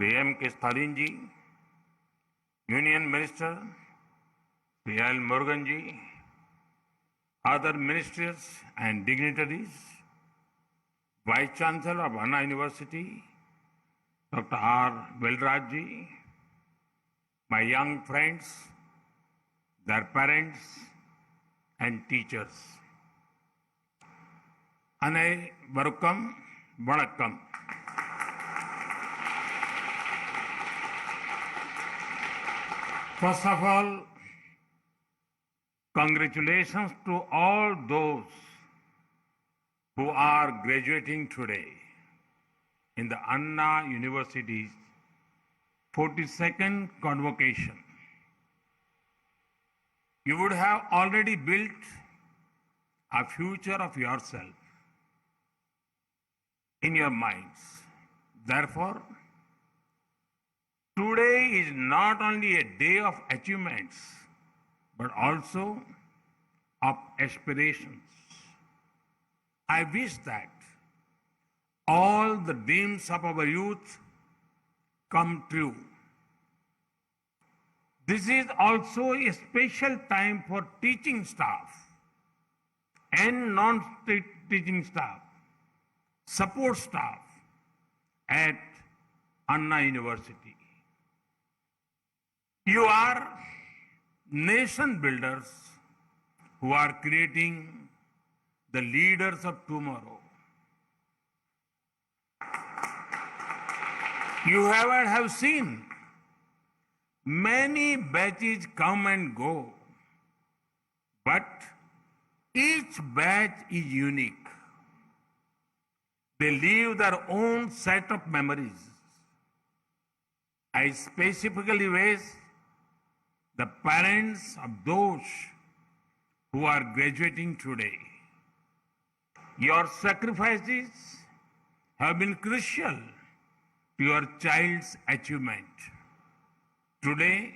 PM K. Stalin ji, Union Minister Shri L. Murugan ji, other ministers and dignitaries, Vice Chancellor of Anna University, Dr. R. Velraj ji, my young friends, their parents and teachers. Anna Vanakkam. First of all, congratulations to all those who are graduating today in the Anna University's 42nd convocation. You would have already built a future of yourself in your minds. Therefore, today is not only a day of achievements, but also of aspirations. I wish that all the dreams of our youth come true. This is also a special time for teaching staff and non-teaching staff, support staff at Anna University. You are nation builders who are creating the leaders of tomorrow. You have seen many batches come and go, but each batch is unique. They leave their own set of memories. I specifically wish the parents of those who are graduating today. Your sacrifices have been crucial to your child's achievement. Today,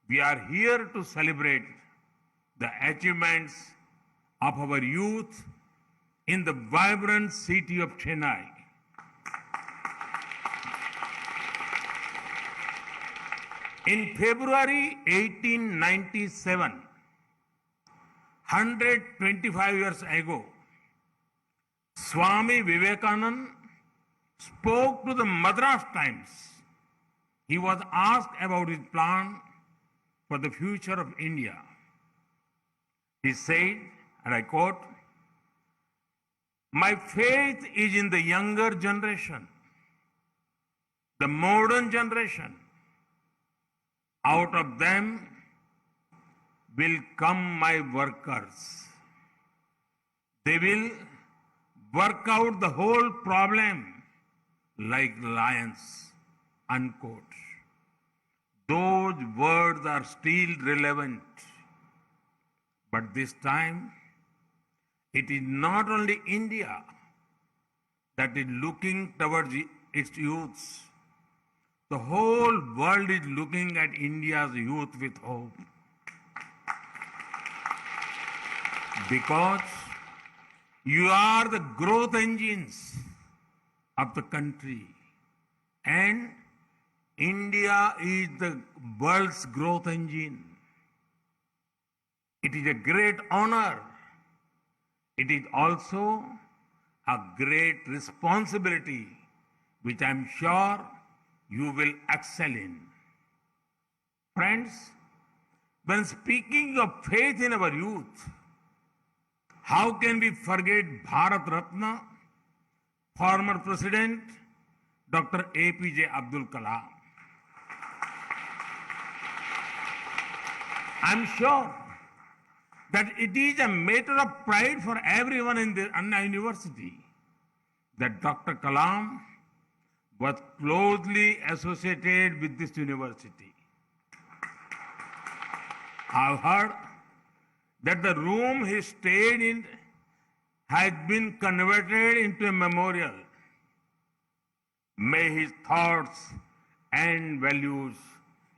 we are here to celebrate the achievements of our youth in the vibrant city of Chennai. In February 1897, 125 years ago, Swami Vivekananda spoke to the Madras Times. He was asked about his plan for the future of India. He said, and I quote, "My faith is in the younger generation, the modern generation. Out of them will come my workers. They will work out the whole problem like lions," unquote. Those words are still relevant. But this time, it is not only India that is looking towards its youths. The whole world is looking at India's youth with hope. Because you are the growth engines of the country. And India is the world's growth engine. It is a great honor. It is also a great responsibility, which I'm sure you will excel in. Friends, when speaking of faith in our youth, how can we forget Bharat Ratna, former President Dr. APJ Abdul Kalam? I'm sure that it is a matter of pride for everyone in the Anna University that Dr. Kalam was closely associated with this university. I've heard that the room he stayed in has been converted into a memorial. May his thoughts and values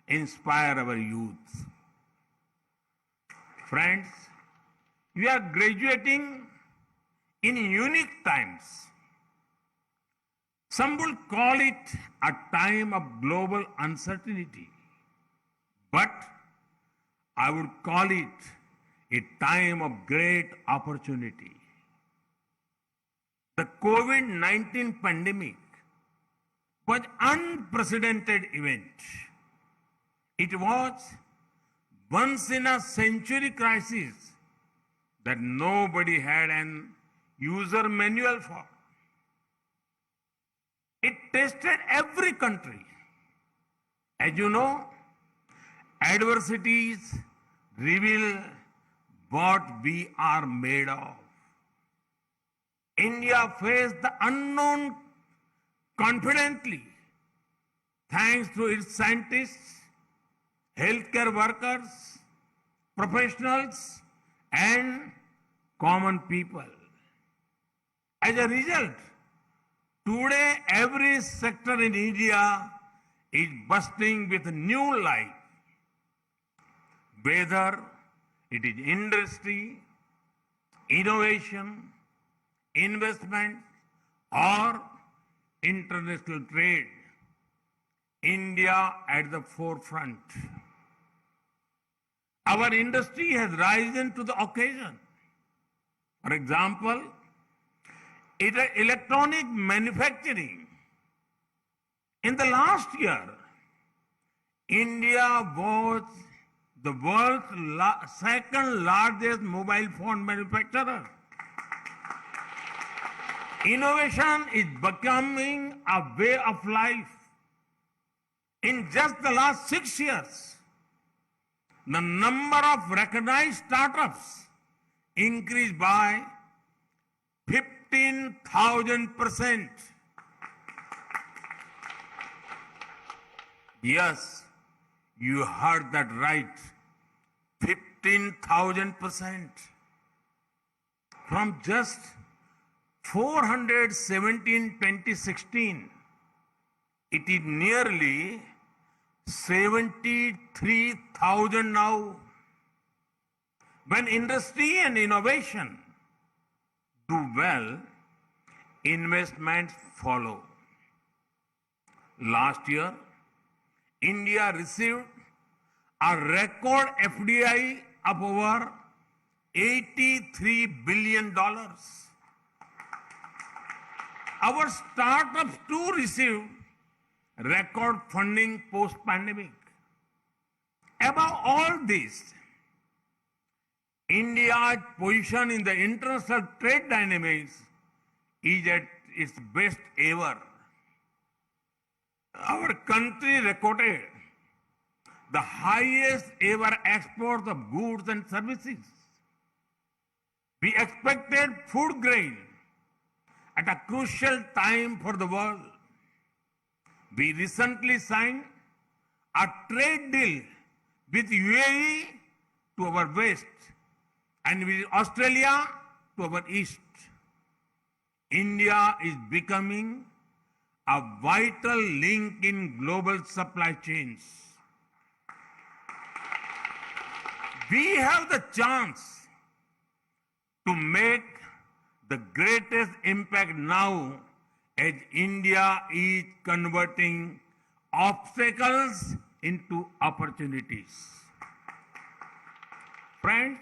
inspire our youth. Friends, we are graduating in unique times. Some will call it a time of global uncertainty, but I would call it a time of great opportunity. The COVID-19 pandemic was an unprecedented event. It was once in a century crisis that nobody had an user manual for. It tested every country. As you know, adversities reveal what we are made of. India faced the unknown confidently thanks to its scientists, healthcare workers, professionals, and common people. As a result, today every sector in India is bursting with new life. Whether it is industry, innovation, investment, or international trade, India at the forefront. Our industry has risen to the occasion. For example, electronic manufacturing. In the last year, India was the world's second largest mobile phone manufacturer. Innovation is becoming a way of life. In just the last 6 years, the number of recognized startups increased by 15,000%. Yes, you heard that right. 15,000%. From just 417 in 2016, it is nearly 73,000 now. When industry and innovation do well, investments follow. Last year, India received a record FDI of over $83 billion. Our startups too received record funding post-pandemic. Above all this, India's position in the international trade dynamics is at its best ever. Our country recorded the highest ever exports of goods and services. We expected food grain at a crucial time for the world. We recently signed a trade deal with UAE to our west and with Australia to our east. India is becoming a vital link in global supply chains. We have the chance to make the greatest impact now as India is converting obstacles into opportunities. Friends,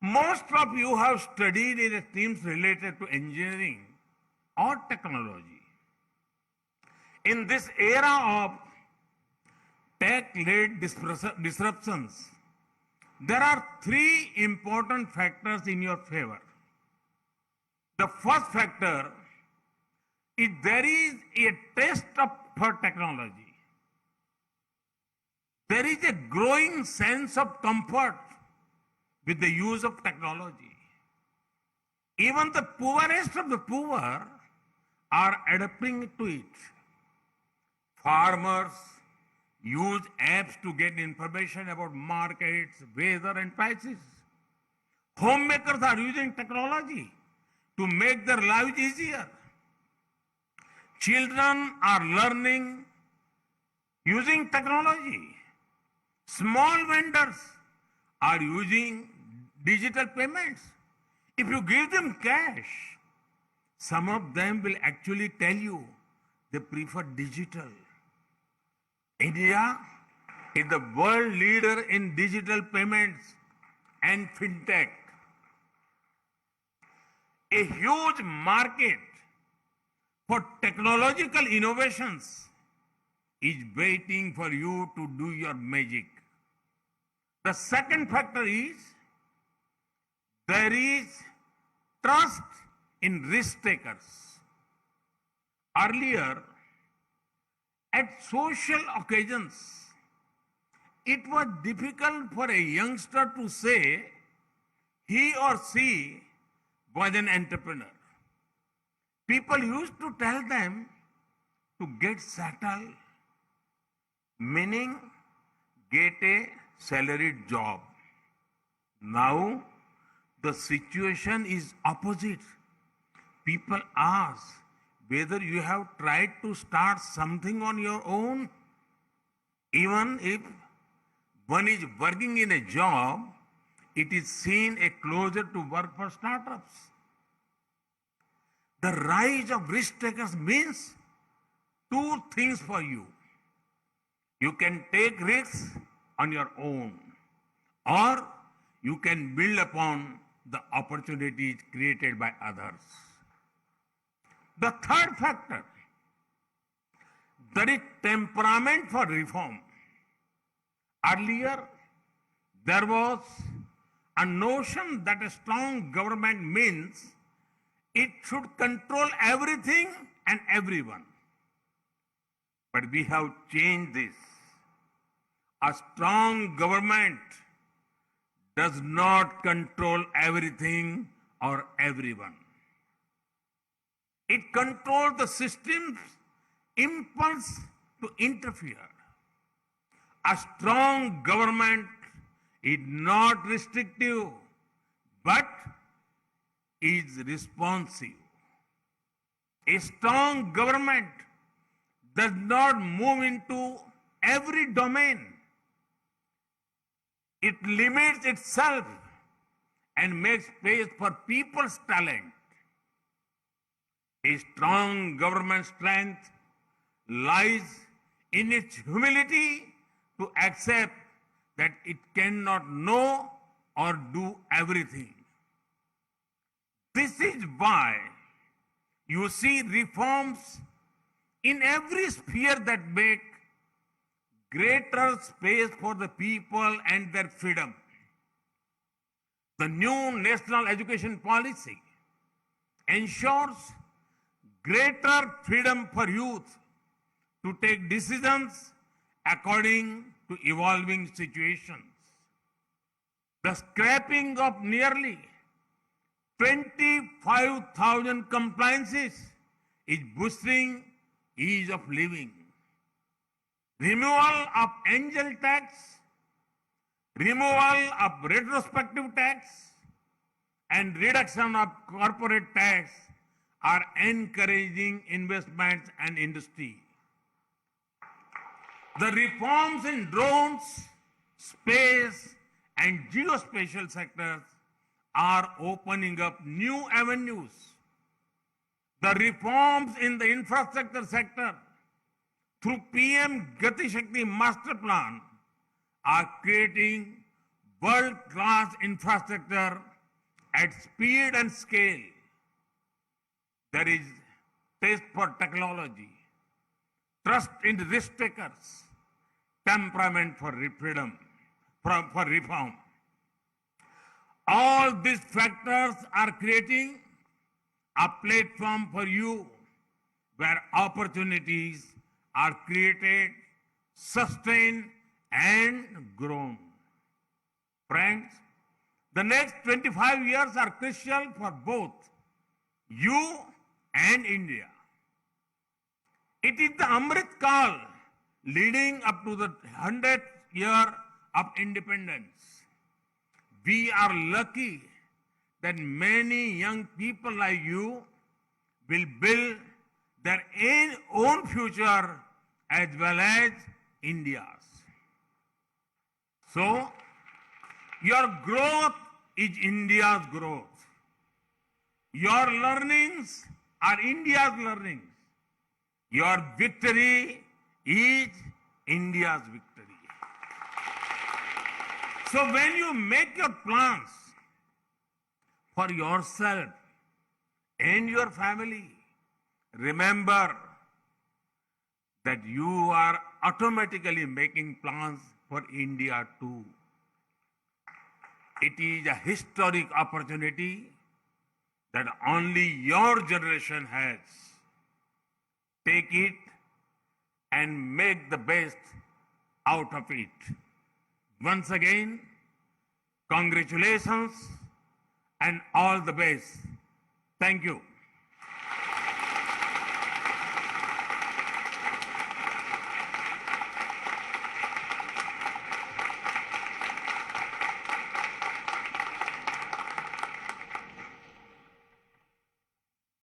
most of you have studied in streams related to engineering or technology. In this era of tech-led disruptions, there are three important factors in your favor. The first factor is there is a taste for technology. There is a growing sense of comfort with the use of technology. Even the poorest of the poor are adapting to it. Farmers use apps to get information about markets, weather, and prices. Homemakers are using technology to make their lives easier. Children are learning using technology. Small vendors are using digital payments. If you give them cash, Some of them will actually tell you they prefer digital. India is the world leader in digital payments and fintech. A huge market for technological innovations is waiting for you to do your magic. The second factor is there is trust in risk takers. Earlier, at social occasions, it was difficult for a youngster to say he or she was an entrepreneur. People used to tell them to get settled, meaning get a salaried job. Now, the situation is opposite. People ask whether you have tried to start something on your own. Even if one is working in a job, it is seen a closer to work for startups. The rise of risk takers means two things for you. You can take risks on your own, or you can build upon the opportunities created by others. The third factor, there is temperament for reform. Earlier, there was a notion that a strong government means it should control everything and everyone. But we have changed this. A strong government does not control everything or everyone. It controls the system's impulse to interfere. A strong government is not restrictive, but is responsive. A strong government does not move into every domain. It limits itself and makes space for people's talent. A strong government strength lies in its humility to accept that it cannot know or do everything. This is why you see reforms in every sphere that make greater space for the people and their freedom. The new national education policy ensures greater freedom for youth to take decisions according to evolving situations. The scrapping of nearly 25,000 compliances is boosting ease of living. Removal of angel tax, removal of retrospective tax, and reduction of corporate tax are encouraging investments and industry. The reforms in drones, space, and geospatial sectors are opening up new avenues. The reforms in the infrastructure sector through PM Gati Shakti Master Plan are creating world-class infrastructure at speed and scale. There is taste for technology, trust in risk takers, temperament for freedom, for reform. All these factors are creating a platform for you where opportunities are created, sustained, and grown. Friends, the next 25 years are crucial for both you and India. It is the Amrit Kal leading up to the 100th year of independence. We are lucky that many young people like you will build their own future as well as India's. So, your growth is India's growth. Your learnings are India's learnings. Your victory is India's victory. So when you make your plans for yourself and your family, remember that you are automatically making plans for India too. It is a historic opportunity that only your generation has. Take it and make the best out of it. Once again, congratulations and all the best. Thank you.